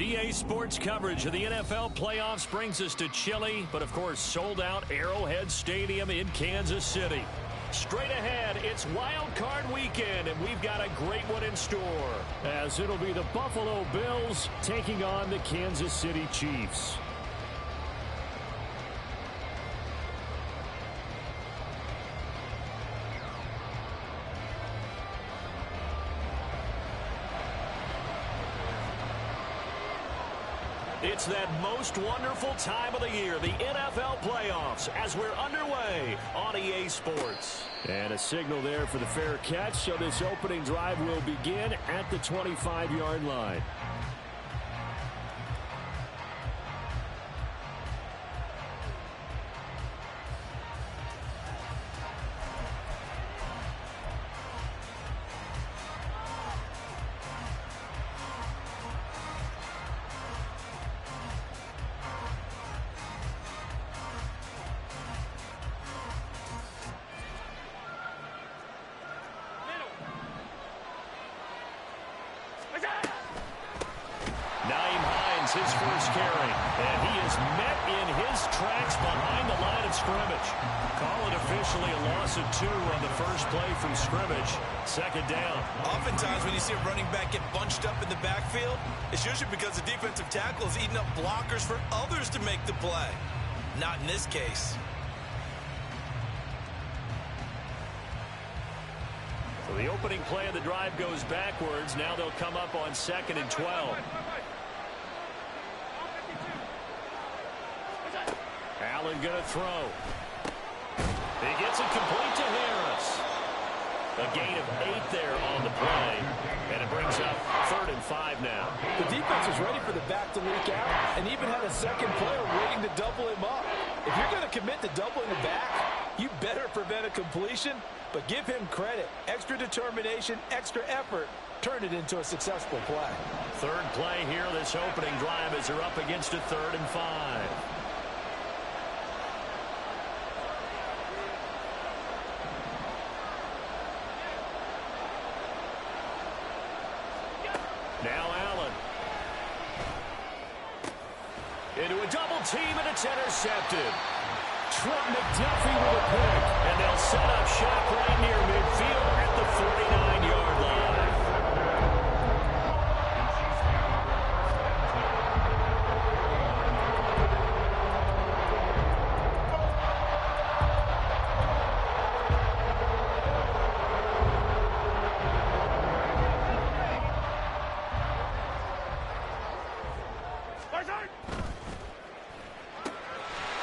EA Sports coverage of the NFL playoffs brings us to chilly, but of course sold out Arrowhead Stadium in Kansas City. Straight ahead, it's WildCard weekend, and we've got a great one in store, as it'll be the Buffalo Bills taking on the Kansas City Chiefs. It's that most wonderful time of the year, the NFL playoffs, as we're underway on EA Sports. And a signal there for the fair catch, so this opening drive will begin at the 25-yard line. His first carry, and he is met in his tracks behind the line of scrimmage. Call it officially a loss of 2 on the first play from scrimmage. Second down. Oftentimes when you see a running back get bunched up in the backfield, it's usually because the defensive tackle is eating up blockers for others to make the play. Not in this case. So the opening play of the drive goes backwards. Now they'll come up on 2nd and 12. Allen going to throw. He gets it complete to Harris. A gain of 8 there on the play. And it brings up 3rd and 5 now. The defense was ready for the back to leak out and even had a second player waiting to double him up. If you're going to commit to doubling the back, you better prevent a completion, but give him credit. Extra determination, extra effort. Turn it into a successful play. Third play here, this opening drive, as they're up against a 3rd and 5. Now Allen. Into a double team, and it's intercepted. Trent McDuffie with a pick, and they'll set up shop right near midfield at the 49-yard line.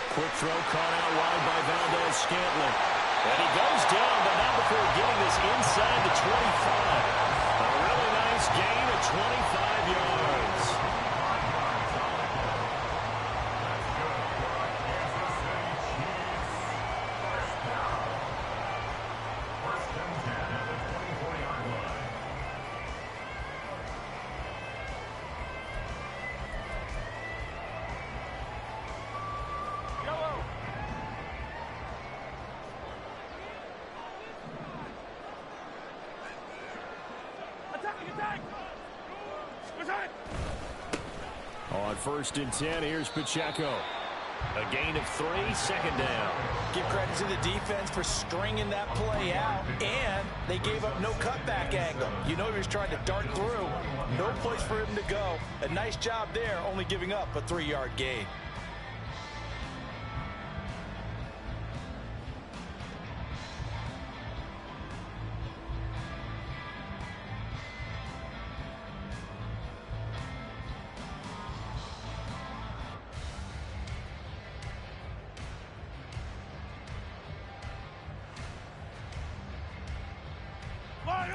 Quick throw caught out wide by Valdez-Scantling. And he goes down, but not before getting this inside the 25. A really nice gain of 25 yards. On 1st and 10, here's Pacheco. A gain of 3, 2nd down. Give credit to the defense for stringing that play out, and they gave up no cutback angle. You know he was trying to dart through. No place for him to go. A nice job there, only giving up a 3-yard gain.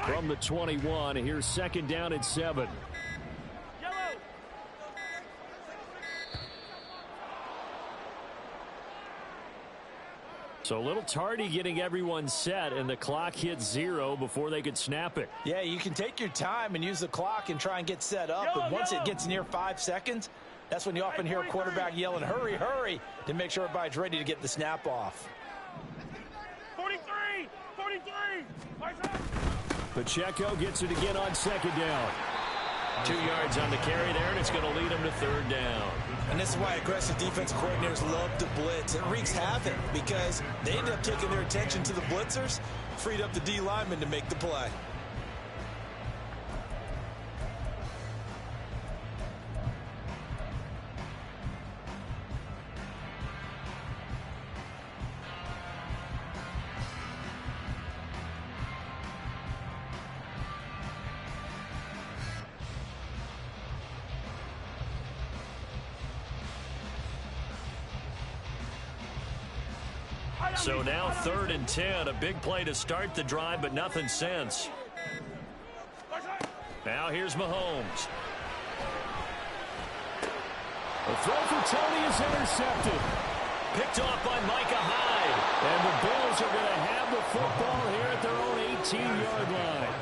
From the 21, here's 2nd down and 7. So a little tardy getting everyone set, and the clock hit 0 before they could snap it. Yeah, you can take your time and use the clock and try and get set up, but once it gets near 5 seconds, that's when you often hear a quarterback yelling, hurry, hurry, to make sure everybody's ready to get the snap off. 43! Pacheco gets it again on 2nd down. 2 yards on the carry there, and it's going to lead them to third down. And this is why aggressive defense coordinators love to blitz. It wreaks havoc because they end up taking their attention to the blitzers, freed up the D lineman to make the play. So now 3rd and 10, a big play to start the drive, but nothing since. Now here's Mahomes. The throw for Tony is intercepted. Picked off by Micah Hyde. And the Bills are going to have the football here at their own 18-yard line.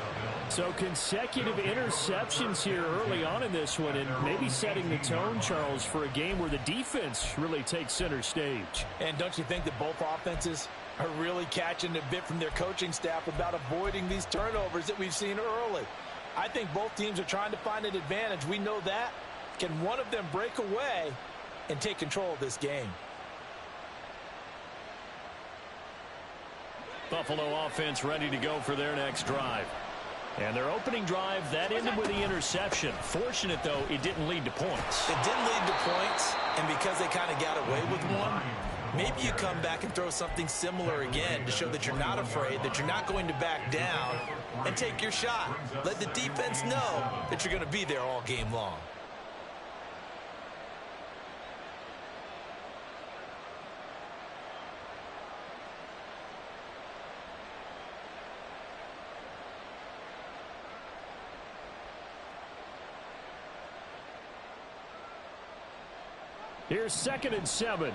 So consecutive interceptions here early on in this one, and maybe setting the tone, Charles, for a game where the defense really takes center stage. And don't you think that both offenses are really catching a bit from their coaching staff about avoiding these turnovers that we've seen early? I think both teams are trying to find an advantage. We know that. Can one of them break away and take control of this game? Buffalo offense ready to go for their next drive. And their opening drive, that ended with the interception. Fortunate, though, it didn't lead to points. It didn't lead to points, and because they kind of got away with one, maybe you come back and throw something similar again to show that you're not afraid, that you're not going to back down, and take your shot. Let the defense know that you're going to be there all game long. Here's 2nd and 7.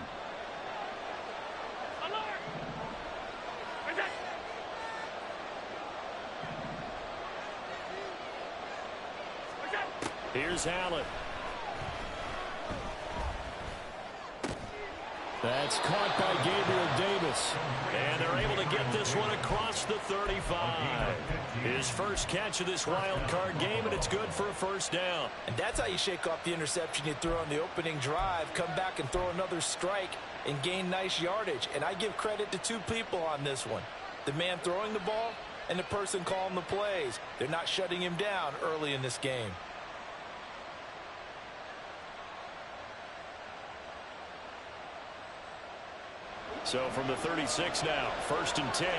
Here's Allen. That's caught by Gabriel Davis. And they're able to get this one across the 35. His first catch of this wild card game, and it's good for a first down. And that's how you shake off the interception you threw on the opening drive, come back and throw another strike and gain nice yardage. And I give credit to 2 people on this one. The man throwing the ball and the person calling the plays. They're not shutting him down early in this game. So from the 36 now, 1st and 10.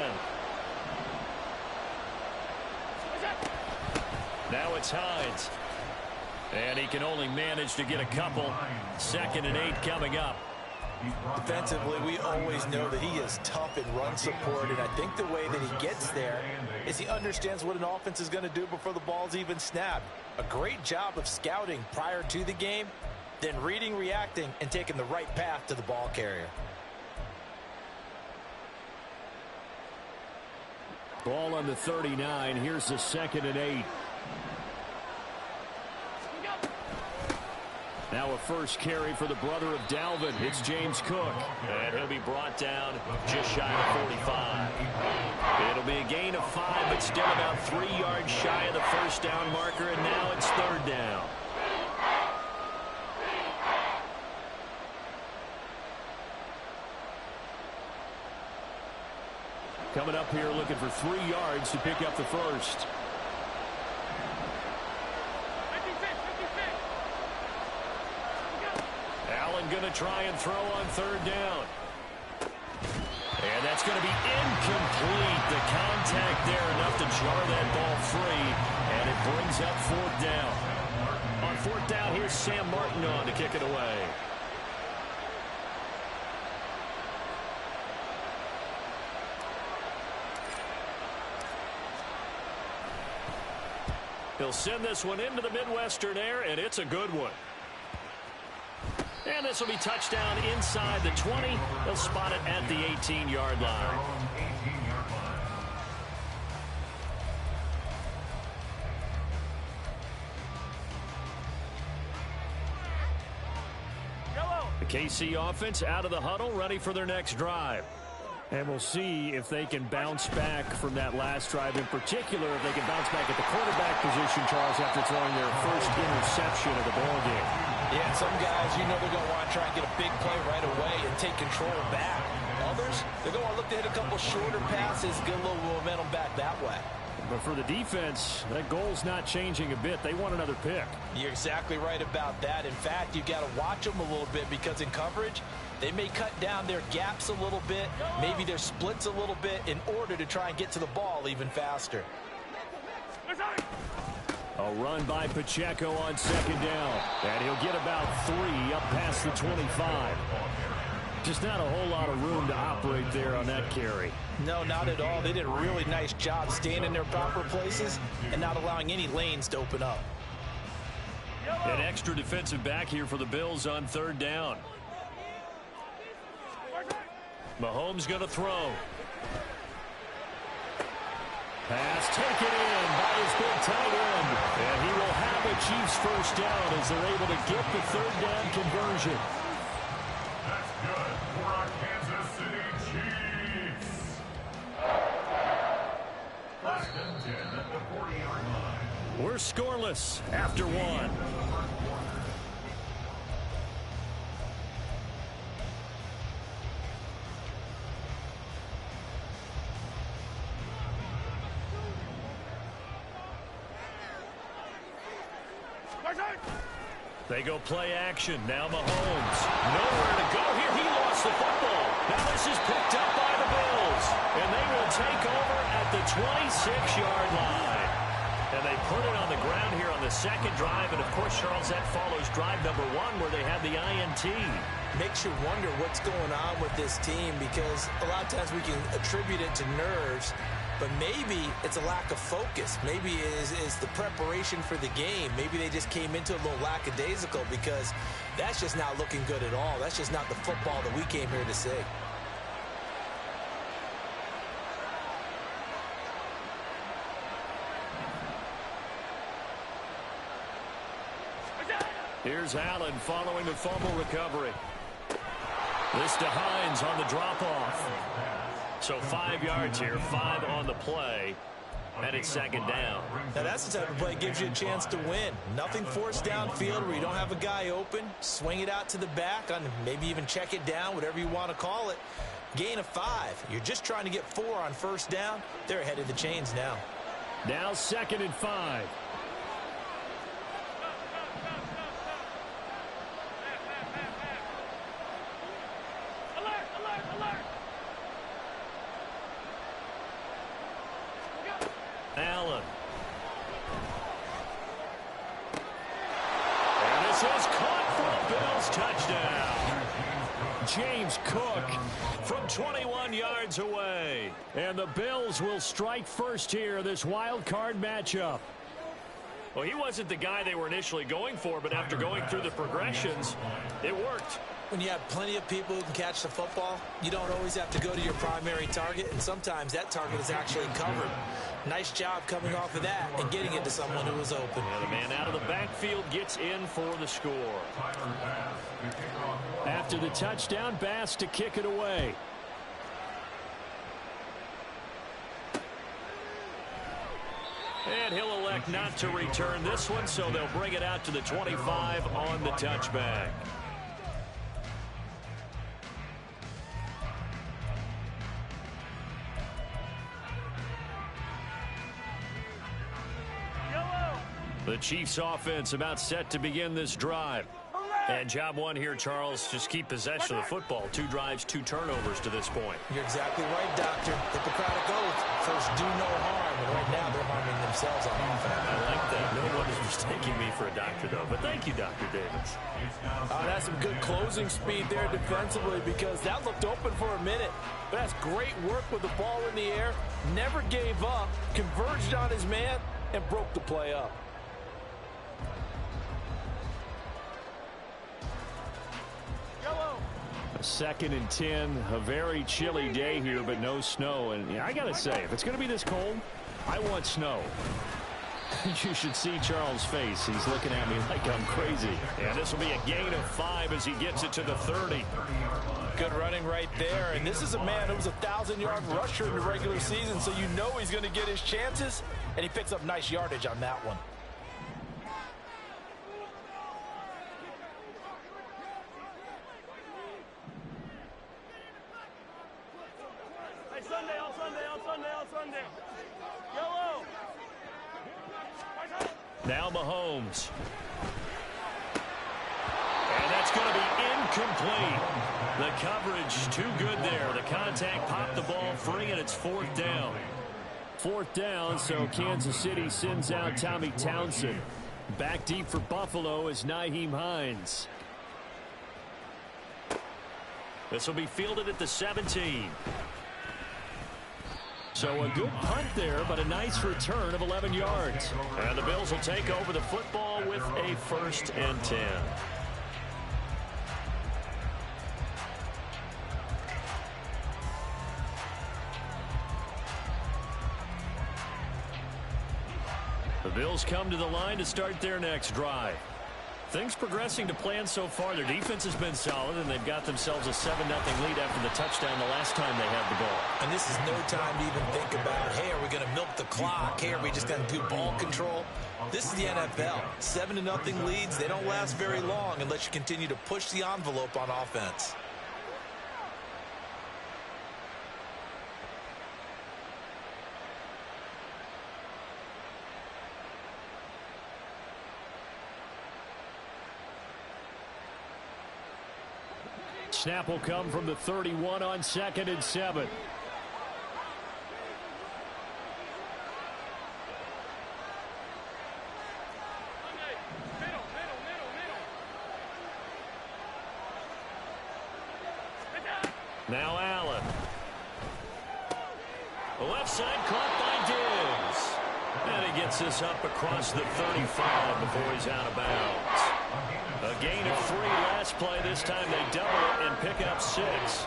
Now it's Hines. And he can only manage to get a couple. 2nd and 8 coming up. Defensively, we always know that he is tough in run support, and I think the way that he gets there is he understands what an offense is going to do before the ball's even snapped. A great job of scouting prior to the game, then reading, reacting, and taking the right path to the ball carrier. Ball on the 39. Here's the 2nd and 8. Now a first carry for the brother of Dalvin. It's James Cook. And he'll be brought down just shy of 45. It'll be a gain of 5, but still about 3 yards shy of the first down marker, and now it's 3rd down. Coming up here looking for 3 yards to pick up the first. Allen going to try and throw on 3rd down. And that's going to be incomplete. The contact there enough to jar that ball free, and it brings up 4th down. On 4th down, here's Sam Martin on to kick it away. He'll send this one into the Midwestern air, and it's a good one. And this will be touchdown inside the 20. They'll spot it at the 18-yard line. The KC offense out of the huddle, ready for their next drive. And we'll see if they can bounce back from that last drive, in particular, if they can bounce back at the quarterback position, Charles, after throwing their first interception of the ballgame. Yeah, some guys, you know they're going to want to try and get a big play right away and take control back. Others, they're going to look to hit a couple shorter passes, get a little momentum back that way. But for the defense, that goal's not changing a bit. They want another pick. You're exactly right about that. In fact, you got to watch them a little bit because in coverage, they may cut down their gaps a little bit, maybe their splits a little bit in order to try and get to the ball even faster. A run by Pacheco on second down. And he'll get about 3 up past the 25. Just not a whole lot of room to operate there on that carry. No, not at all. They did a really nice job staying in their proper places and not allowing any lanes to open up. An extra defensive back here for the Bills on third down. Mahomes going to throw. Pass taken in by his big tight end. And he will have a Chiefs first down as they're able to get the third down conversion. That's good for our Kansas City Chiefs. First and 10 at the 40-yard line. We're scoreless after one. They go play action. Now Mahomes. Nowhere to go here. He lost the football. Now this is picked up by the Bills. And they will take over at the 26-yard line. And they put it on the ground here on the second drive. And, of course, Charles, that follows drive number 1 where they had the INT. Makes you wonder what's going on with this team because a lot of times we can attribute it to nerves. But maybe it's a lack of focus. Maybe it is the preparation for the game. Maybe they just came into a little lackadaisical because that's just not looking good at all. That's just not the football that we came here to see. Here's Allen following the fumble recovery. This to Hines on the drop-off. So 5 yards here, 5 on the play, and it's second down. Now that's the type of play that gives you a chance to win. Nothing forced downfield where you don't have a guy open. Swing it out to the back, on maybe even check it down, whatever you want to call it. Gain of 5. You're just trying to get 4 on first down. They're ahead of the chains now. Now second and 5. Allen. And this is caught for a Bills touchdown. James Cook from 21 yards away. And the Bills will strike first here, this wild card matchup. Well, he wasn't the guy they were initially going for, but after going through the progressions, it worked. When you have plenty of people who can catch the football, you don't always have to go to your primary target, and sometimes that target is actually covered. Nice job coming off of that and getting it to someone who was open. And the man out of the backfield gets in for the score. After the touchdown, Bass to kick it away. And he'll elect not to return this one, so they'll bring it out to the 25 on the touchback. The Chiefs offense about set to begin this drive. And job one here, Charles, just keep possession of the football. 2 drives, 2 turnovers to this point. You're exactly right, Doctor. Hippocratic oath. First, do no harm. And right now, they're harming themselves on offense. I like that. No one is mistaking me for a doctor, though. But thank you, Dr. Davis. That's some good closing speed there defensively because that looked open for a minute. But that's great work with the ball in the air. Never gave up. Converged on his man and broke the play up. Second and 10, a very chilly day here, but no snow. And I got to say, if it's going to be this cold, I want snow. You should see Charles' face. He's looking at me like I'm crazy. And this will be a gain of 5 as he gets it to the 30. Good running right there. And this is a man who was a 1,000-yard rusher in the regular season, so you know he's going to get his chances, and he picks up nice yardage on that one. Now Mahomes. And that's going to be incomplete. The coverage too good there. The contact popped the ball free, and it's 4th down. 4th down, so Kansas City sends out Tommy Townsend. Back deep for Buffalo is Nyheim Hines. This will be fielded at the 17. So a good punt there, but a nice return of 11 yards. And the Bills will take over the football with a 1st and 10. The Bills come to the line to start their next drive. Things progressing to plan so far. Their defense has been solid, and they've got themselves a 7-0 lead after the touchdown the last time they had the ball. And this is no time to even think about, hey, are we going to milk the clock? Hey, are we just going to do ball control? This is the NFL. 7-0 leads, they don't last very long unless you continue to push the envelope on offense. Snap will come from the 31 on 2nd and 7. Now Allen. The left side caught by Diggs. And he gets this up across the 35 before he's out of bounds. A gain of 3 last play. This time they double it and pick up 6.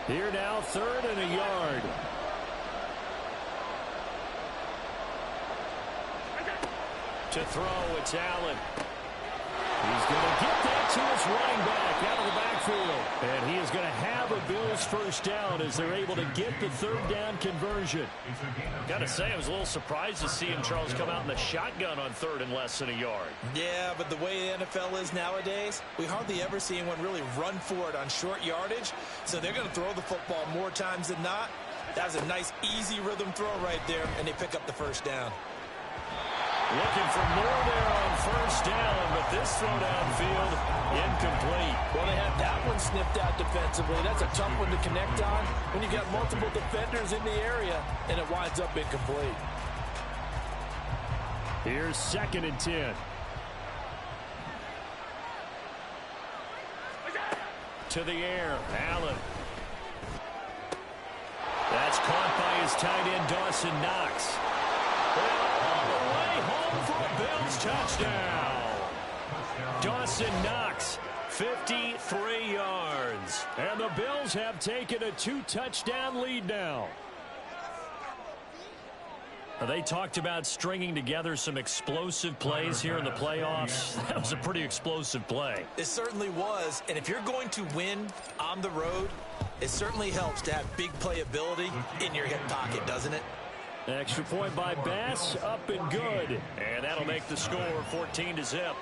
Here now, 3rd and a yard. To throw, it's Allen. He's going to get that to his running back out of the backfield. And he is going to have a Bills 1st down as they're able to get the 3rd down conversion. Got to say, I was a little surprised to see him, Charles, come out in the shotgun on 3rd and less than a yard. Yeah, but the way the NFL is nowadays, we hardly ever see anyone really run for it on short yardage. So they're going to throw the football more times than not. That was a nice, easy rhythm throw right there, and they pick up the 1st down. Looking for more there on 1st down, but this throw downfield, incomplete. Well, they had that one sniffed out defensively. That's a tough one to connect on when you got multiple defenders in the area, and it winds up incomplete. Here's 2nd and 10. To the air, Allen. That's caught by his tight end, Dawson Knox. All the way home for a Bills touchdown. Dawson Knox, 53 yards. And the Bills have taken a 2-touchdown lead now. They talked about stringing together some explosive plays here in the playoffs. That was a pretty explosive play. It certainly was. And if you're going to win on the road, it certainly helps to have big playability in your hip pocket, doesn't it? Extra point by Bass, up and good. And that'll make the score 14-0.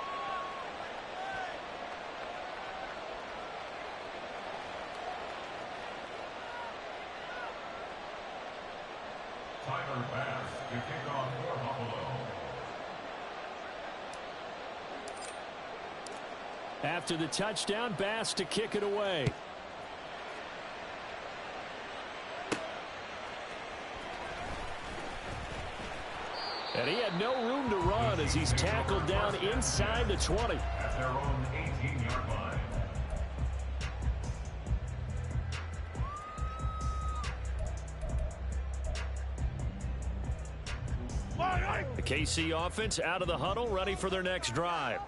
Tyler Bass to kick off for Buffalo. After the touchdown, Bass to kick it away. And he had no room to run as he's tackled down inside the 20. At their own 18-yard line. The KC offense out of the huddle, ready for their next drive.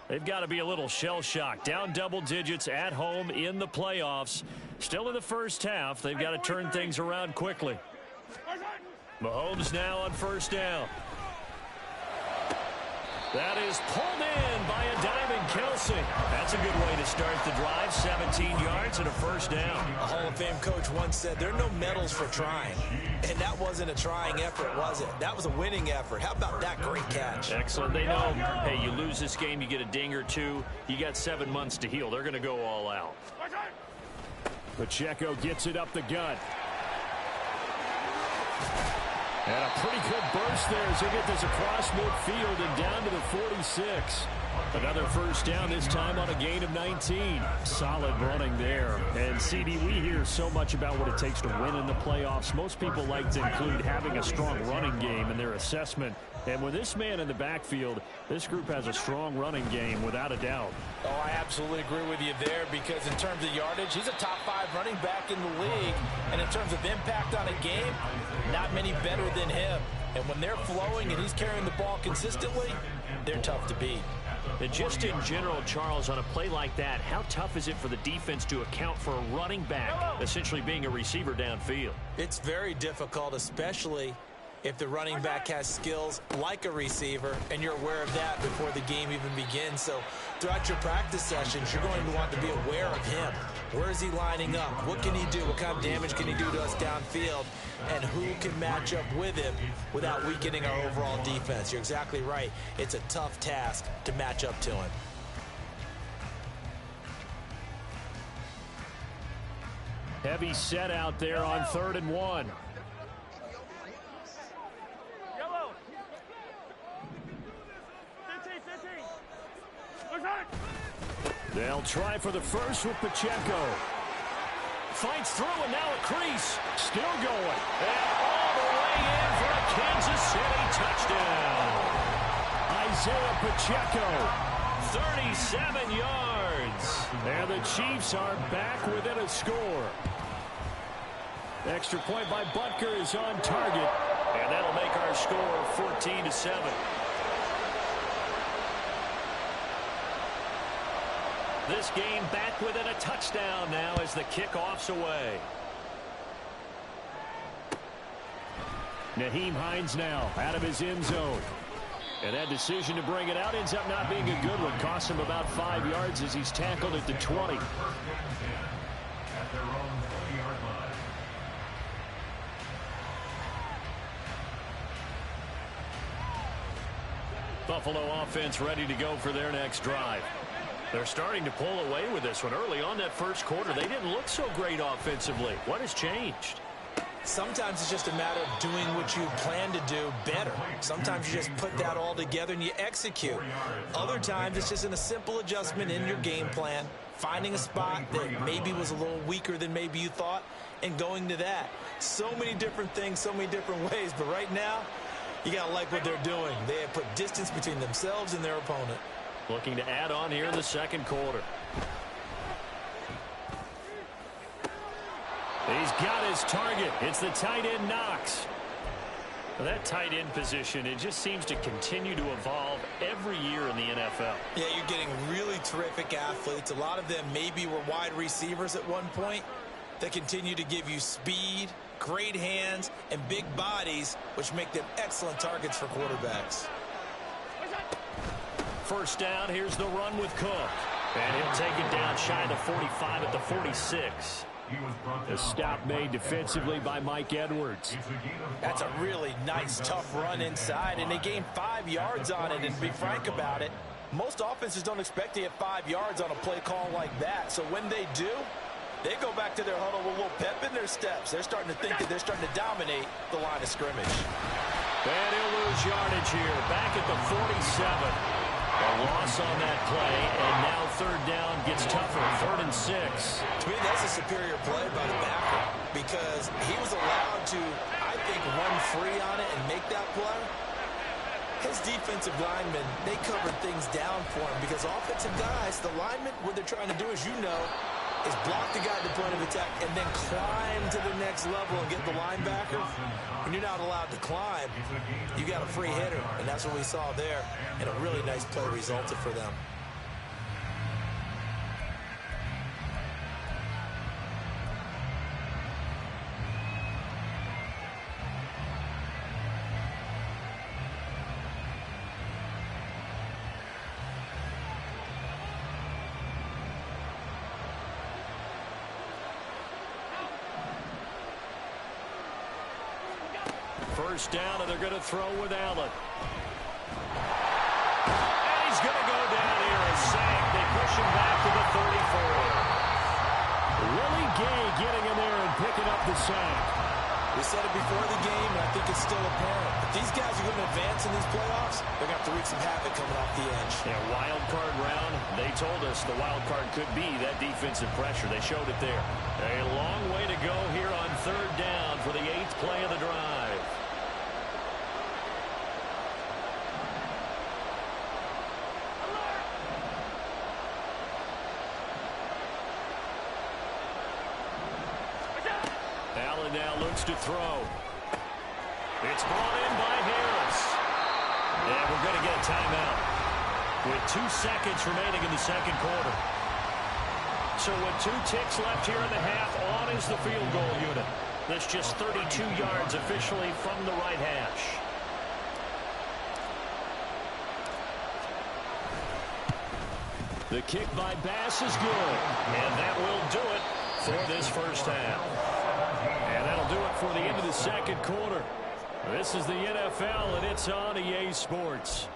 They've got to be a little shell-shocked. Down double digits at home in the playoffs. Still in the first half. They've got to turn things around quickly. Mahomes now on first down. That is pulled in by a diving Kelsey. That's a good way to start the drive. 17 yards and a first down. A Hall of Fame coach once said, there are no medals for trying. And that wasn't a trying effort, was it? That was a winning effort. How about that great catch? Excellent. They know, hey, you lose this game, you get a ding or two. You got 7 months to heal. They're going to go all out. Pacheco gets it up the gut. And a pretty good burst there as they get this across midfield and down to the 46. Another first down, this time on a gain of 19. Solid running there. And, CD, we hear so much about what it takes to win in the playoffs. Most people like to include having a strong running game in their assessment. And with this man in the backfield, this group has a strong running game without a doubt. Oh, I absolutely agree with you there because in terms of yardage, he's a top 5 running back in the league. And in terms of impact on a game, not many better than him. And when they're flowing and he's carrying the ball consistently, they're tough to beat. And just in general, Charles, on a play like that, how tough is it for the defense to account for a running back essentially being a receiver downfield? It's very difficult, especially if the running back has skills like a receiver, and you're aware of that before the game even begins. So throughout your practice sessions, you're going to want to be aware of him. Where is he lining up? What can he do? What kind of damage can he do to us downfield? And who can match up with him without weakening our overall defense? You're exactly right. It's a tough task to match up to him. Heavy set out there on 3rd and 1. They'll try for the first with Pacheco. Fights through and now a crease. Still going. And all the way in for a Kansas City touchdown. Isaiah Pacheco. 37 yards. And the Chiefs are back within a score. Extra point by Butker is on target. And that'll make our score 14-7. This game back within a touchdown now as the kickoff's away. Nyheim Hines now out of his end zone. And that decision to bring it out ends up not being a good one. Costs him about 5 yards as he's tackled at the 20. Buffalo offense ready to go for their next drive. They're starting to pull away with this one. Early on that first quarter, they didn't look so great offensively. What has changed? Sometimes it's just a matter of doing what you plan to do better. Sometimes you just put that all together and you execute. Other times it's just in a simple adjustment in your game plan, finding a spot that maybe was a little weaker than maybe you thought, and going to that. So many different things, so many different ways, but right now, you got to like what they're doing. They have put distance between themselves and their opponent. Looking to add on here in the second quarter. He's got his target. It's the tight end Knox. That tight end position, it just seems to continue to evolve every year in the NFL. Yeah, you're getting really terrific athletes. A lot of them maybe were wide receivers at one point. They continue to give you speed, great hands, and big bodies, which make them excellent targets for quarterbacks. First down, here's the run with Cook. And he'll take it down shy of the 45 at the 46. The stop made defensively by Mike Edwards. That's a really nice, tough run inside, and they gained 5 yards on it. And to be frank about it, most offenses don't expect to get 5 yards on a play call like that. So when they do, they go back to their huddle with a little pep in their steps. They're starting to think that they're starting to dominate the line of scrimmage. And he'll lose yardage here, back at the 47. A loss on that play, and now third down gets tougher, 3rd and 6. To me, that's a superior play by the backer because he was allowed to, I think, run free on it and make that play. His defensive linemen, they covered things down for him because offensive guys, the linemen, what they're trying to do, as you know, is block the guy at the point of attack and then climb to the next level and get the linebacker. When you're not allowed to climb, you got a free hitter, and that's what we saw there, and a really nice play resulted for them. First down, and they're going to throw with Allen. And he's going to go down here and sack. They push him back to the 34. Willie Gay getting in there and picking up the sack. We said it before the game, and I think it's still apparent. If these guys are going to advance in these playoffs, they're going to have to wreak some havoc coming off the edge. Yeah, wild card round. They told us the wild card could be that defensive pressure. They showed it there. A long way to go here on third down for the 8th play of the drive. Allen now looks to throw. It's brought in by Harris. And we're going to get a timeout with 2 seconds remaining in the second quarter. So with 2 ticks left here in the half, on is the field goal unit. That's just 32 yards officially from the right hash. The kick by Bass is good. And that will do it for this first half. And that'll do it for the end of the second quarter. This is the NFL, and it's on EA Sports.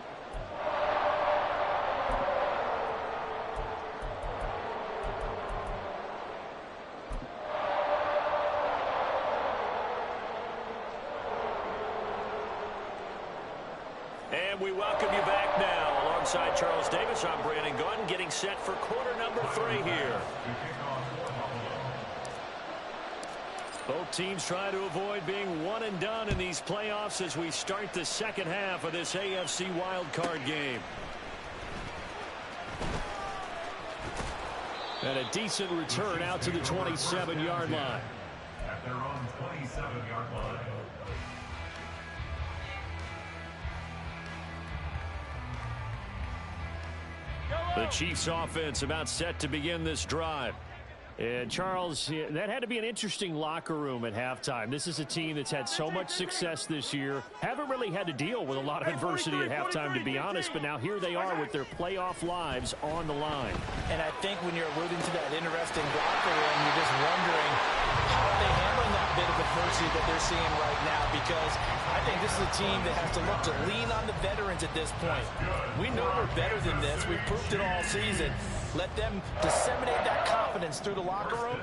And we welcome you back now. Alongside Charles Davis, I'm Brandon Gunn, getting set for quarter number 3 here. Both teams try to avoid being one and done in these playoffs as we start the second half of this AFC wildcard game. And a decent return out to the 27-yard line. At their own 27-yard line. The Chiefs offense about set to begin this drive. And Charles, that had to be an interesting locker room at halftime. This is a team that's had so much success this year. Haven't really had to deal with a lot of adversity at halftime, to be honest. But now here they are with their playoff lives on the line. And I think when you're alluding to that interesting locker room, you're just wondering how are they handling that bit of adversity that they're seeing right now. Because I think this is a team that has to look to lean on the veterans at this point. We know we're better than this. We've proved it all season. Let them disseminate that confidence through the locker room.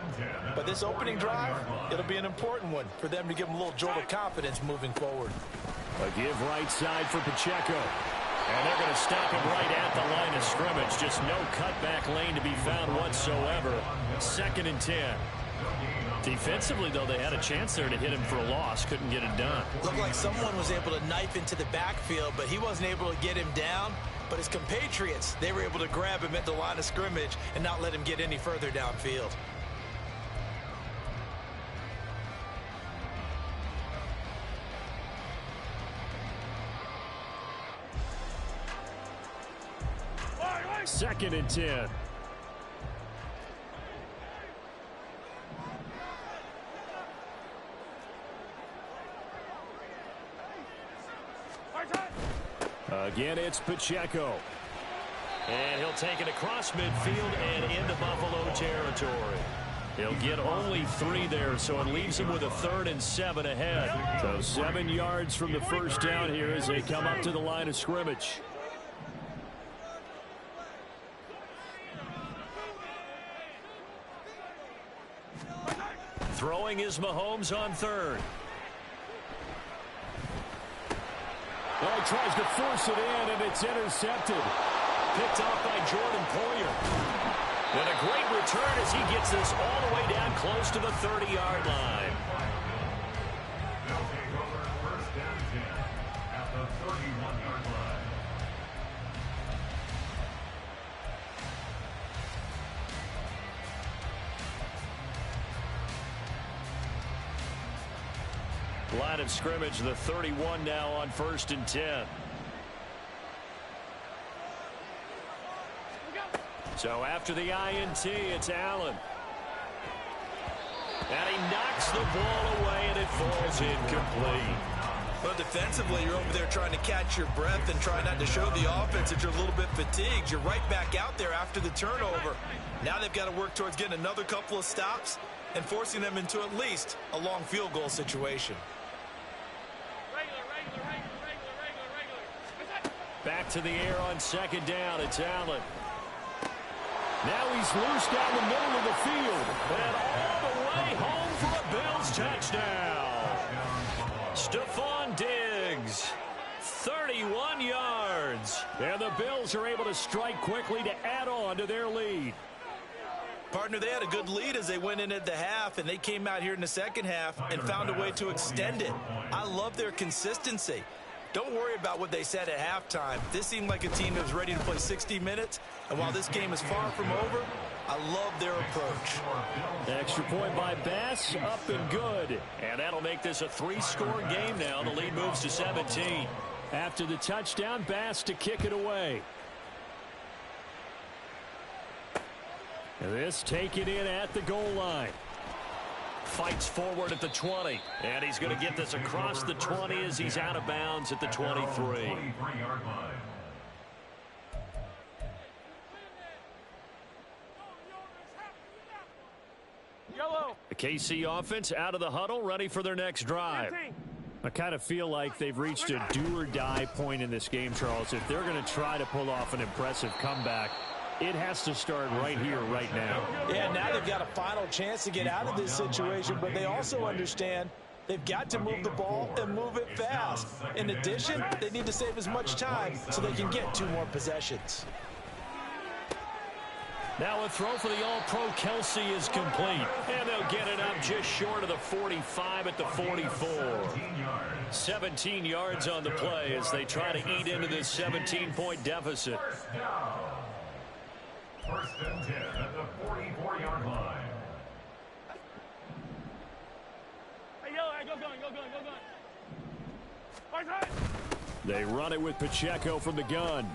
But this opening drive, it'll be an important one for them to give them a little jolt of confidence moving forward. A give right side for Pacheco. And they're going to stop him right at the line of scrimmage. Just no cutback lane to be found whatsoever. 2nd and 10. Defensively, though, they had a chance there to hit him for a loss. Couldn't get it done. Looked like someone was able to knife into the backfield, but he wasn't able to get him down. But his compatriots, they were able to grab him at the line of scrimmage and not let him get any further downfield. Second and 10. Again, it's Pacheco. And he'll take it across midfield and into Buffalo territory. He'll get only 3 there, so it leaves him with a 3rd and 7 ahead. So 7 yards from the first down here as they come up to the line of scrimmage. Throwing is Mahomes on 3rd. Well, he tries to force it in, and it's intercepted. Picked off by Jordan Poyer. And a great return as he gets this all the way down close to the 30-yard line. They'll take over 1st and 10 at the 31-yard line. Line of scrimmage, the 31 now on 1st and 10. So after the INT, it's Allen. And he knocks the ball away, and it falls incomplete. Well, defensively, you're over there trying to catch your breath and try not to show the offense that you're a little bit fatigued. You're right back out there after the turnover. Now they've got to work towards getting another couple of stops and forcing them into at least a long field goal situation. Back to the air on 2nd down. It's Allen. Now he's loose down the middle of the field. And all the way home for a Bills touchdown. Stephon Diggs, 31 yards. And the Bills are able to strike quickly to add on to their lead. Partner, they had a good lead as they went in at the half, and they came out here in the second half and found a way to extend it. I love their consistency. Don't worry about what they said at halftime. This seemed like a team that was ready to play 60 minutes, and while this game is far from over, I love their approach. Extra point by Bass, up and good. And that'll make this a 3-score game now. The lead moves to 17. After the touchdown, Bass to kick it away. And this taken in at the goal line. Fights forward at the 20. And he's going to get this across the 20 as he's out of bounds at the 23. The KC offense out of the huddle, ready for their next drive. I kind of feel like they've reached a do-or-die point in this game, Charles. If they're going to try to pull off an impressive comeback, it has to start right here, right now. Yeah, now they've got a final chance to get out of this situation, but they also understand they've got to move the ball and move it fast. In addition, they need to save as much time so they can get 2 more possessions. Now a throw for the All-Pro Kelsey is complete. And they'll get it up just short of the 45 at the 44. 17 yards on the play as they try to eat into this 17-point deficit. First and 10 at the 44-yard line. Hey, go. They run it with Pacheco from the gun.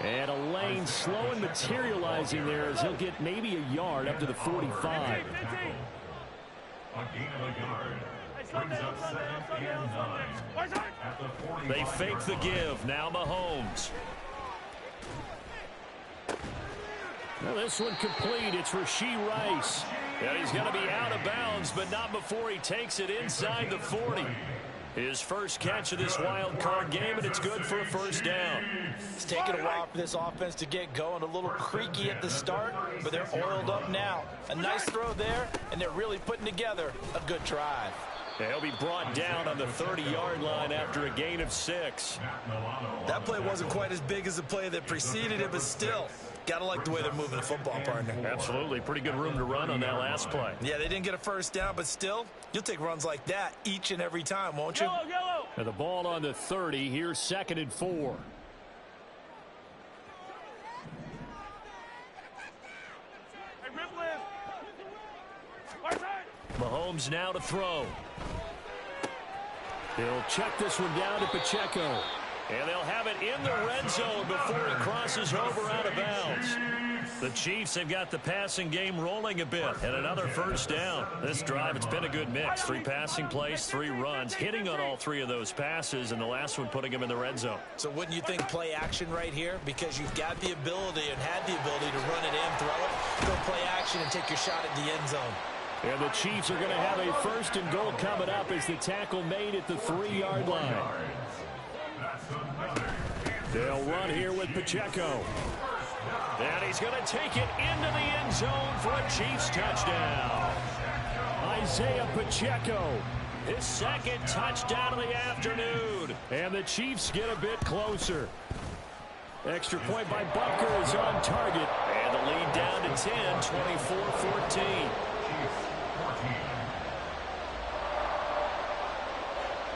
And a lane slow and materializing there as he'll get maybe a yard up to the 45. A gain of a yard. Brings up 2nd and 9 at the 45. They fake the give. Now Mahomes. Well, this one complete. It's Rashee Rice. And he's going to be out of bounds, but not before he takes it inside the 40. His first catch of this wild card game, and it's good for a first down. It's taken a while for this offense to get going. A little creaky at the start, but they're oiled up now. A nice throw there, and they're really putting together a good drive. He'll be brought down on the 30-yard line after a gain of 6. That play wasn't quite as big as the play that preceded it, but still, gotta like the way they're moving the football, partner. Absolutely. Pretty good room to run on that last play. Yeah, they didn't get a first down, but still, you'll take runs like that each and every time, won't you? Yellow. And the ball on the 30. Here's 2nd and 4. Hey, Ripley. Right side. Mahomes now to throw. He'll check this one down to Pacheco. And they'll have it in the red zone before he crosses over out of bounds. The Chiefs have got the passing game rolling a bit. And another first down. This drive, it's been a good mix. 3 passing plays, 3 runs. Hitting on all 3 of those passes, and the last one putting him in the red zone. So wouldn't you think play action right here? Because you've got the ability and had the ability to run it in, throw it, go play action, and take your shot at the end zone. And the Chiefs are going to have a first and goal coming up as the tackle made at the 3-yard line. They'll run here with Pacheco. And he's going to take it into the end zone for a Chiefs touchdown. Isaiah Pacheco, his 2nd touchdown of the afternoon. And the Chiefs get a bit closer. Extra point by Butker is on target. And the lead down to 10, 24-14.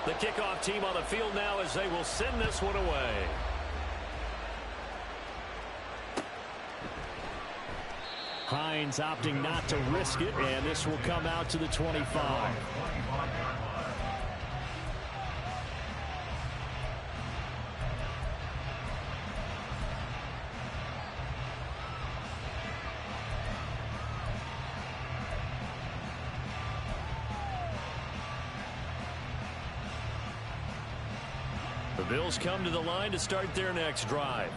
The kickoff team on the field now as they will send this one away. Hines opting not to risk it, and this will come out to the 25. The Bills come to the line to start their next drive.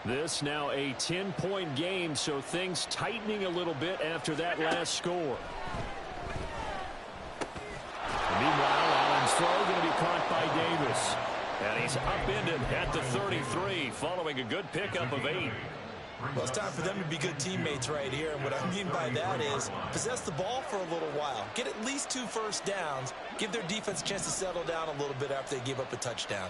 This now a 10-point game, so things tightening a little bit after that last score. Meanwhile, Allen's throw going to be caught by Davis. And he's upended at the 33 following a good pickup of 8. Well, it's time for them to be good teammates right here. And what I mean by that is possess the ball for a little while. Get at least 2 first downs. Give their defense a chance to settle down a little bit after they give up a touchdown.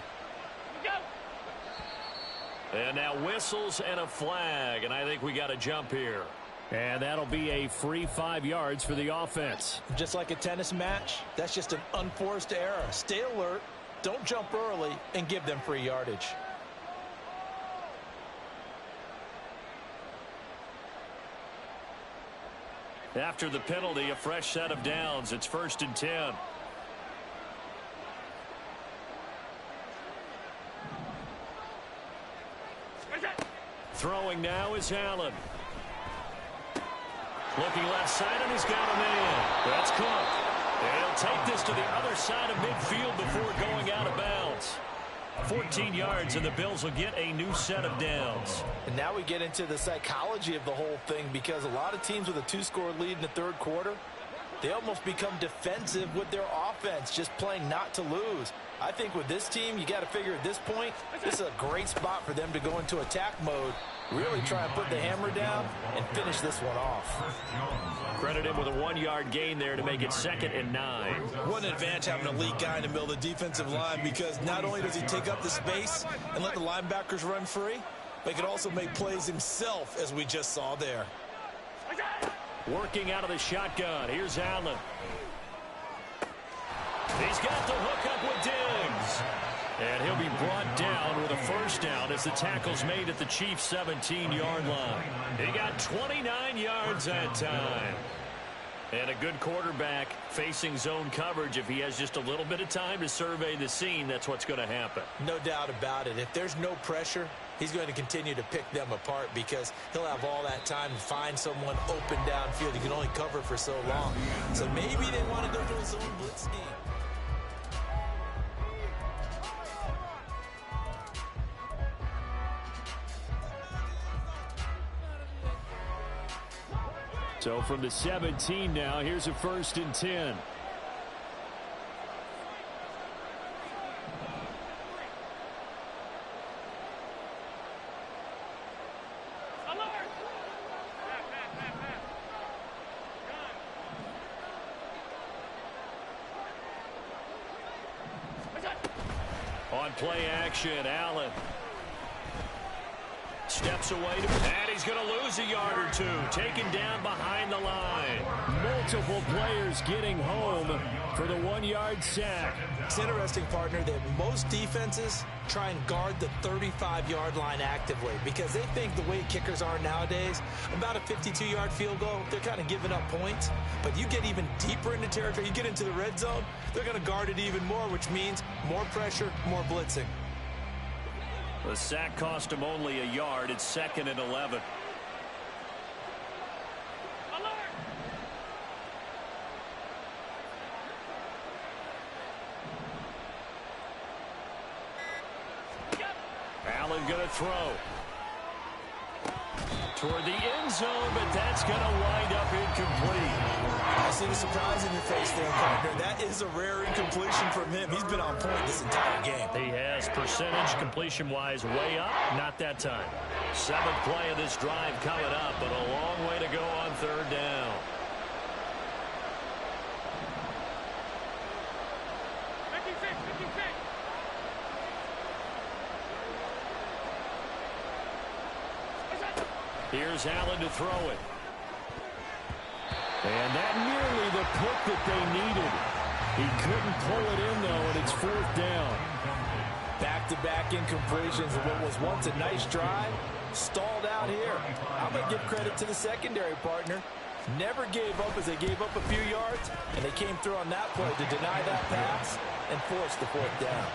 And now whistles and a flag. And I think we got a jump here. And that'll be a free 5 yards for the offense. Just like a tennis match, that's just an unforced error. Stay alert, don't jump early, and give them free yardage. After the penalty, a fresh set of downs. It's 1st and 10. Throwing now is Allen. Looking left side, and he's got a man. That's Cook. And he'll take this to the other side of midfield before going out of bounds. 14 yards, and the Bills will get a new set of downs. And now we get into the psychology of the whole thing, because a lot of teams with a 2-score lead in the third quarter, they almost become defensive with their offense, just playing not to lose. I think with this team, you got to figure at this point, this is a great spot for them to go into attack mode, really try and put the hammer down and finish this one off. Credit him with a 1-yard gain there to make it 2nd and 9. What an advantage having a elite guy in the middle of the defensive line, because not only does he take up the space and let the linebackers run free, but he can also make plays himself, as we just saw there. Working out of the shotgun. Here's Allen. He's got the hook up with Diggs. And he'll be brought down with a first down as the tackle's made at the Chiefs' 17-yard line. He got 29 yards that time. And a good quarterback facing zone coverage. If he has just a little bit of time to survey the scene, that's what's going to happen. No doubt about it. If there's no pressure, he's going to continue to pick them apart, because he'll have all that time to find someone open downfield. He can only cover for so long. So maybe they want to go to a zone blitz scheme. So from the 17 now, here's a 1st and 10. On play action, Allen steps away, and he's going to lose a yard or 2. Taken down behind the line. Multiple players getting home for the 1-yard sack. It's interesting, partner, that most defenses try and guard the 35-yard line actively, because they think the way kickers are nowadays, about a 52-yard field goal, they're kind of giving up points. But you get even deeper into territory, you get into the red zone, they're going to guard it even more, which means more pressure, more blitzing. The sack cost him only a yard. It's 2nd and 11. Allen going to throw toward the end zone, but that's going to wind up incomplete. I see the surprise in your face there, partner. That is a rare incompletion from him. He's been on point this entire game. He has percentage completion-wise way up. Not that time. 7th play of this drive coming up, but a long way to go on 3rd down. Here's Allen to throw it. And that nearly the pick that they needed. He couldn't pull it in, though, and it's 4th down. Back-to-back incompletions of what was once a nice drive, stalled out here. I'm going to give credit to the secondary, partner. Never gave up as they gave up a few yards, and they came through on that play to deny that pass and force the 4th down.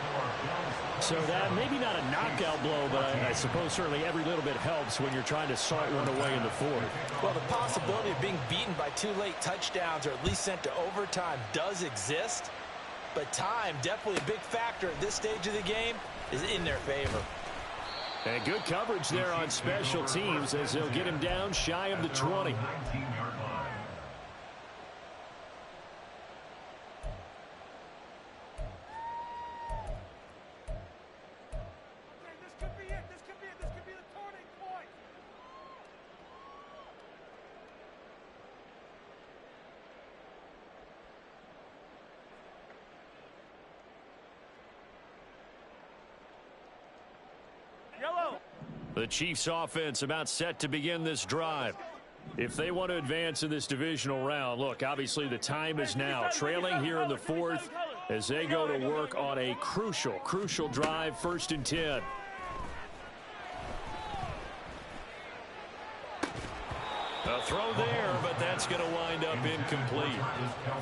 So that maybe not a knockout blow, but I suppose certainly every little bit helps when you're trying to salt one away in the 4th. Well, the possibility of being beaten by 2 late touchdowns or at least sent to overtime does exist, but time definitely a big factor at this stage of the game, is in their favor. And good coverage there on special teams as they'll get him down shy of the 20. The Chiefs offense about set to begin this drive. If they want to advance in this divisional round, look, obviously the time is now. Trailing here in the fourth as they go to work on a crucial drive, 1st and 10. A throw there, but that's going to wind up incomplete.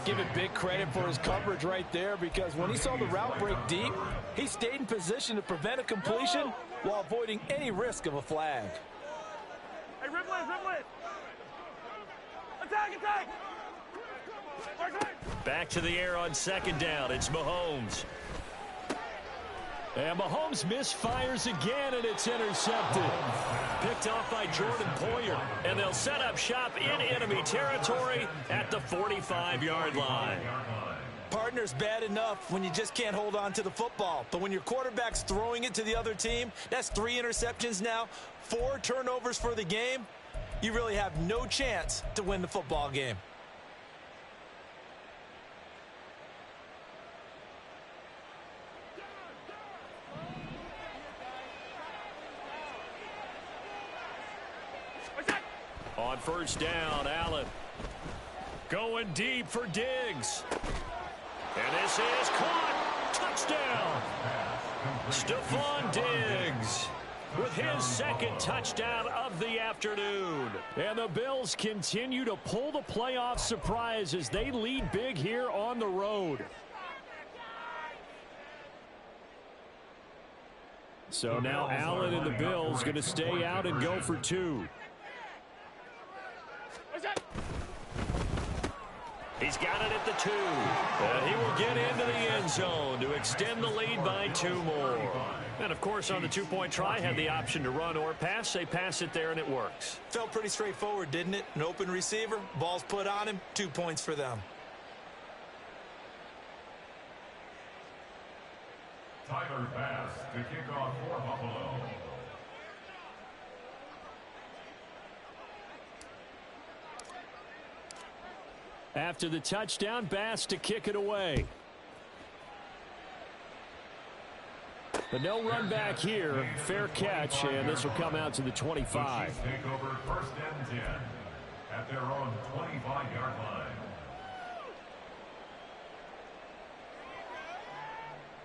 Give it big credit for his coverage right there, because when he saw the route break deep, he stayed in position to prevent a completion while avoiding any risk of a flag. Hey, Ripley! Attack! Back to the air on 2nd down. It's Mahomes. And Mahomes misfires again, and it's intercepted. Picked off by Jordan Poyer. And they'll set up shop in enemy territory at the 45-yard line. Partner's bad enough when you just can't hold on to the football. But when your quarterback's throwing it to the other team, that's 3 interceptions now, 4 turnovers for the game. You really have no chance to win the football game. On 1st down, Allen going deep for Diggs. And this is caught. Touchdown. Stephon Diggs with his 2nd touchdown of the afternoon. And the Bills continue to pull the playoff surprise as they lead big here on the road. So now Allen and the Bills going to stay out and go for 2. He's got it at the 2. He will get into the end zone to extend the lead by 2 more. And, of course, on the 2-point try, had the option to run or pass. They pass it there, and it works. Felt pretty straightforward, didn't it? An open receiver, ball's put on him, 2 points for them. Tyler Bass to kick off for Buffalo. After the touchdown, Bass to kick it away. But no run back here. Fair catch, and this will come out to the 25. The Chiefs take over 1st and 10 at their own 25-yard line.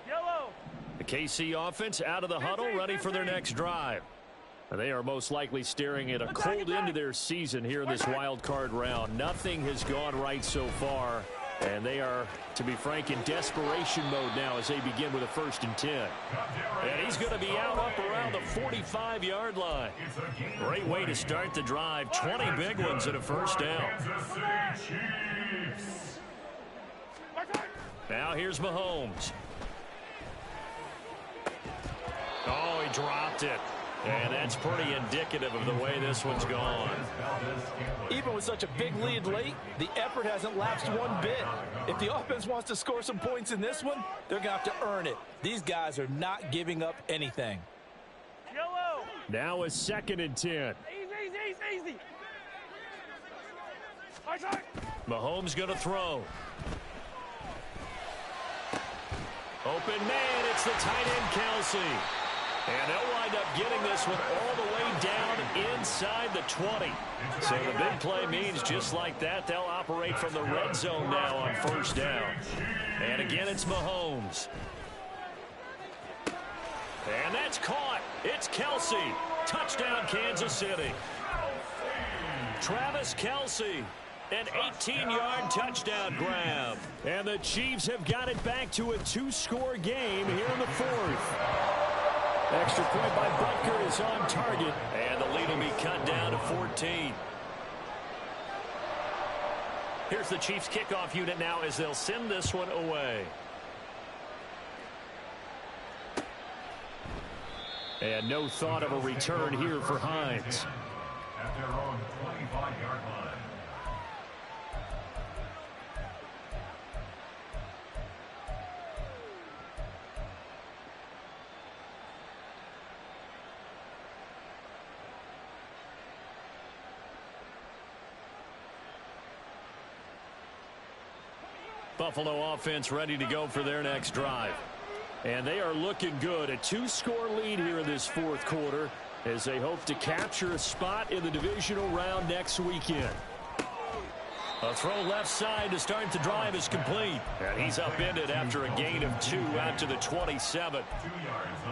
Yellow! The KC offense out of the huddle, ready for their next drive. And they are most likely staring at a cold end to their season here in this wild card round. Nothing has gone right so far, and they are, to be frank, in desperation mode now as they begin with a 1st and 10. And he's going to be out up around the 45-yard line. Great way to start the drive. 20 big ones and a 1st down. Now here's Mahomes. Oh, he dropped it. And that's pretty indicative of the way this one's gone. Even with such a big lead late, the effort hasn't lapsed one bit. If the offense wants to score some points in this one, they're going to have to earn it. These guys are not giving up anything. Yellow! Now a 2nd and 10. Easy! High side! Mahomes going to throw. Open man, it's the tight end, Kelsey. And they'll wind up getting this one all the way down inside the 20. So the big play means just like that, they'll operate from the red zone now on 1st down. And again, it's Mahomes. And that's caught. It's Kelsey. Touchdown, Kansas City. Travis Kelsey. An 18-yard touchdown grab. And the Chiefs have got it back to a 2-score game here in the 4th. Extra point by Butker is on target. And the lead will be cut down to 14. Here's the Chiefs kickoff unit now as they'll send this one away. And no thought of a return here for Hines. At their own 25-yard line. Buffalo offense ready to go for their next drive. And they are looking good. A 2-score lead here in this fourth quarter as they hope to capture a spot in the divisional round next weekend. A throw left side to start the drive is complete. And he's upended after a gain of 2 out to the 27.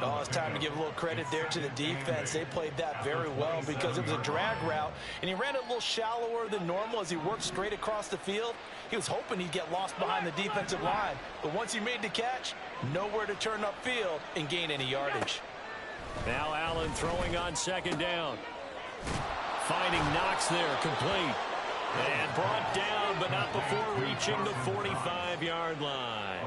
Oh, it's time to give a little credit there to the defense. They played that very well because it was a drag route, and he ran it a little shallower than normal as he worked straight across the field. He was hoping he'd get lost behind the defensive line. But once he made the catch, nowhere to turn upfield and gain any yardage. Now Allen throwing on second down. Finding Knox there, complete. And brought down, but not before reaching the 45-yard line.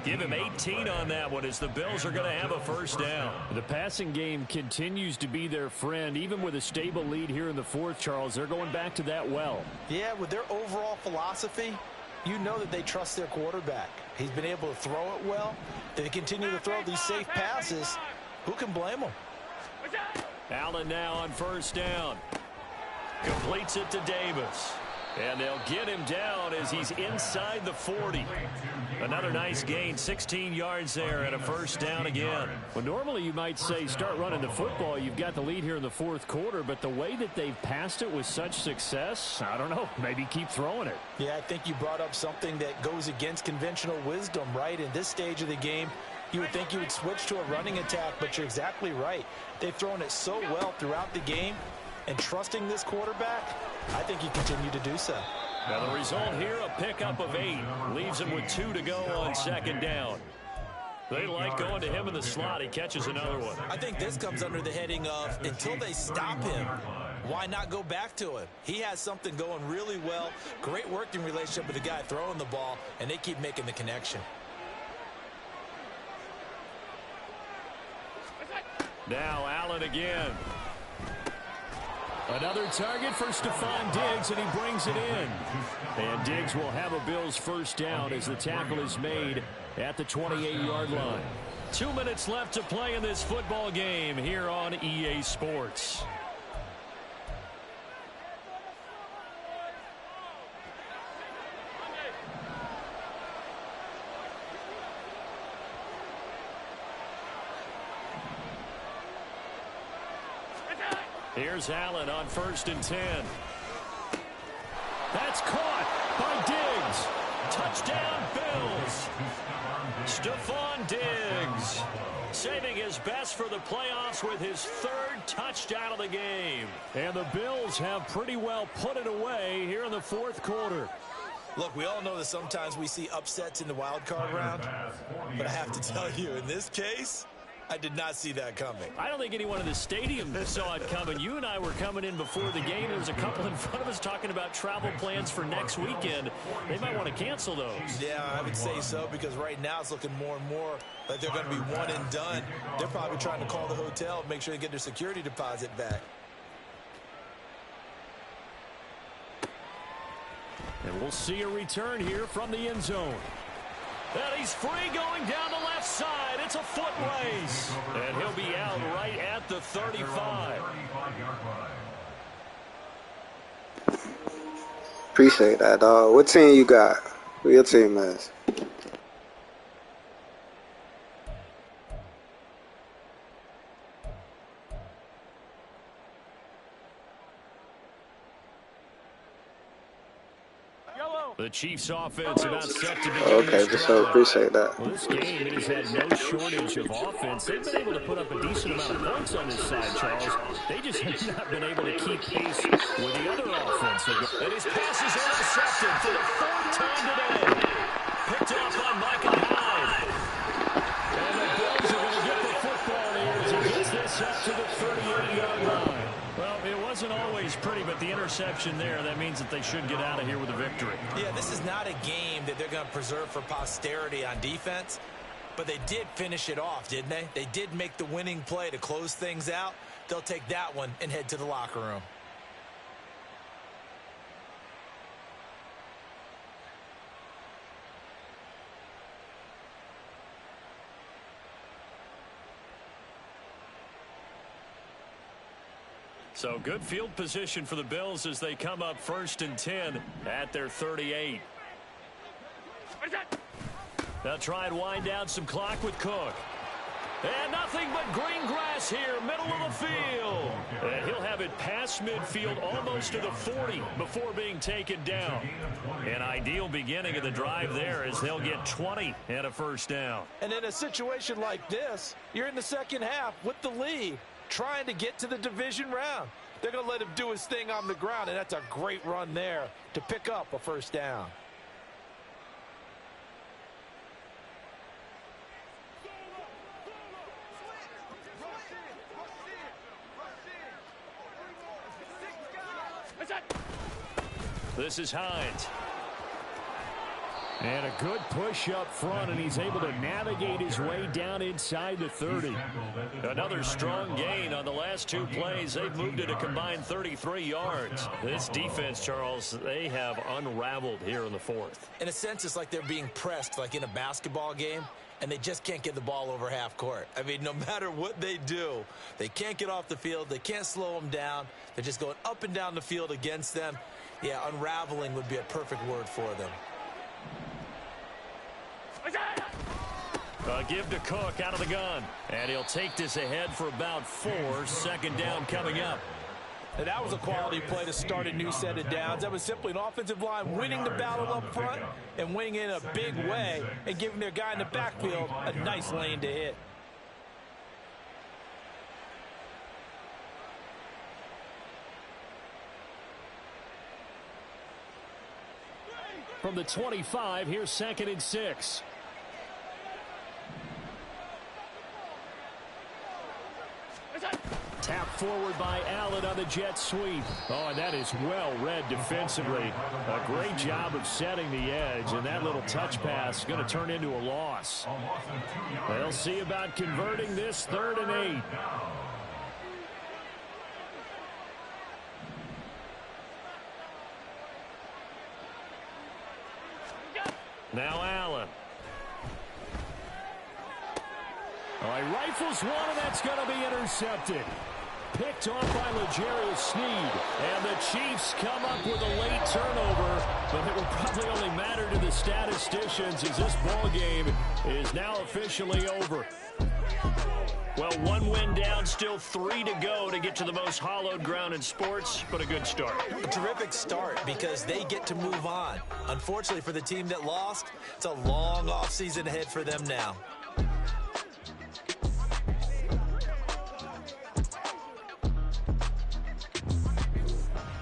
Give him 18 on that one as the Bills are going to have a first down. The passing game continues to be their friend. Even with a stable lead here in the fourth, Charles, they're going back to that well. Yeah, with their overall philosophy, you know that they trust their quarterback. He's been able to throw it well. They continue to throw these safe passes. Who can blame them? Allen now on first down. Completes it to Davis. And they'll get him down as he's inside the 40. Another nice gain, 16 yards there and a first down again. Well, normally you might say start running the football. You've got the lead here in the fourth quarter, but the way that they've passed it with such success, I don't know, maybe keep throwing it. Yeah, I think you brought up something that goes against conventional wisdom, right? In this stage of the game, you would think you would switch to a running attack, but you're exactly right. They've thrown it so well throughout the game. And trusting this quarterback, I think he continued to do so. Now the result here, a pickup of 8. Leaves him with 2 to go on second down. They like going to him in the slot. He catches another one. I think this comes under the heading of until they stop him, why not go back to him? He has something going really well. Great working relationship with the guy throwing the ball, and they keep making the connection. Now Allen again. Another target for Stephon Diggs, and he brings it in. And Diggs will have a Bills first down as the tackle is made at the 28-yard line. 2 minutes left to play in this football game here on EA Sports. Here's Allen on first and 10. That's caught by Diggs. Touchdown, Bills. Stephon Diggs saving his best for the playoffs with his 3rd touchdown of the game. And the Bills have pretty well put it away here in the fourth quarter. Look, we all know that sometimes we see upsets in the wild card round, but I have to tell you, in this case, I did not see that coming. I don't think anyone in the stadium saw it coming. You and I were coming in before the game. There was a couple in front of us talking about travel plans for next weekend. They might want to cancel those. Yeah, I would say so, because right now it's looking more and more like they're going to be one and done. They're probably trying to call the hotel and make sure they get their security deposit back. And we'll see a return here from the end zone. And he's free going down the left side. It's a foot race. And he'll be out right at the 35. Appreciate that, dog. What team you got? Who your team is? The Chiefs offense about set to begin. Okay, just so appreciate that. Well, this game has had no shortage of offense. They've been able to put up a decent amount of points on this side, Charles. They just have not been able to keep pace with the other offense. And his pass is intercepted for the 4th time today. Picked off by Micah Hyde. And the Bills are going to get the football here as he gets this up to the 38-yard line. Well, it wasn't always pretty, but the interception there, that means that they should get out of here with a victory. Yeah, this is not a game that they're going to preserve for posterity on defense. But they did finish it off, didn't they? They did make the winning play to close things out. They'll take that one and head to the locker room. So good field position for the Bills as they come up 1st and 10 at their 38. They'll try and wind down some clock with Cook. And nothing but green grass here, middle of the field. And he'll have it past midfield almost to the 40 before being taken down. An ideal beginning of the drive there as they'll get 20 and a first down. And in a situation like this, you're in the second half with the lead, trying to get to the division round. They're going to let him do his thing on the ground, and that's a great run there to pick up a first down. This is Hines. And a good push up front, and he's able to navigate his way down inside the 30. Another strong gain on the last 2 plays. They've moved it a combined 33 yards. This defense, Charles, they have unraveled here in the 4th. In a sense, it's like they're being pressed like in a basketball game, and they just can't get the ball over half court. I mean, no matter what they do, they can't get off the field. They can't slow them down. They're just going up and down the field against them. Yeah, unraveling would be a perfect word for them. Give to Cook out of the gun. And he'll take this ahead for about 4. 2nd down coming up. And that was a quality play to start a new set of downs. That was simply an offensive line winning the battle up front and winning in a big way and giving their guy in the backfield a nice lane to hit. From the 25, here's 2nd and 6. Tap forward by Allen on the jet sweep. Oh, and that is well read defensively. A great job of setting the edge, and that little touch pass is going to turn into a loss. They'll see about converting this 3rd and 8. Now Allen. Oh, he rifles one, and that's going to be intercepted. Picked off by L'Jarius Sneed. And the Chiefs come up with a late turnover, but it will probably only matter to the statisticians as this ball game is now officially over. Well, 1 win down, still 3 to go to get to the most hallowed ground in sports, but a good start. A terrific start because they get to move on. Unfortunately for the team that lost, it's a long offseason ahead for them now.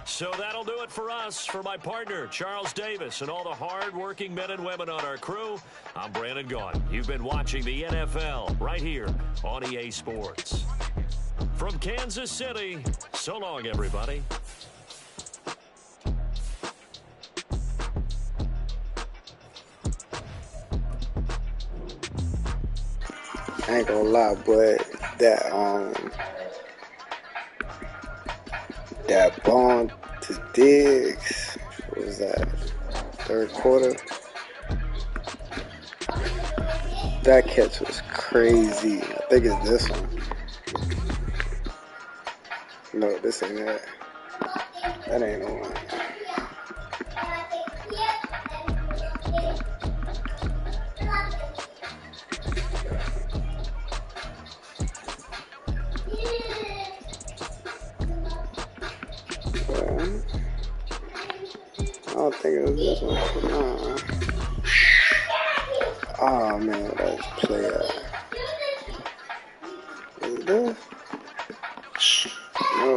So that'll do it for us. For my partner, Charles Davis, and all the hard-working men and women on our crew, I'm Brandon Gaughan. You've been watching the NFL right here on EA Sports. From Kansas City, so long, everybody. I ain't gonna lie, but that bomb to Diggs, what was that, 3rd quarter? That catch was crazy. I think it's this one. No, this ain't that. That ain't the one. I don't think it was this one. Nah. Oh man, that's player. Is it this? No.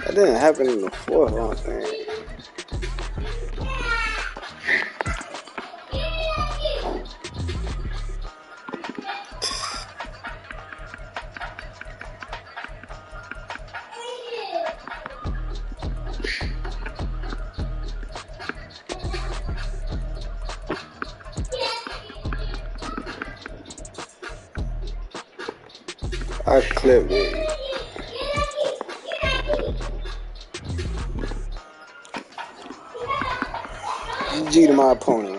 That didn't happen in the 4th, I don't think. I clipped it. G to my opponent.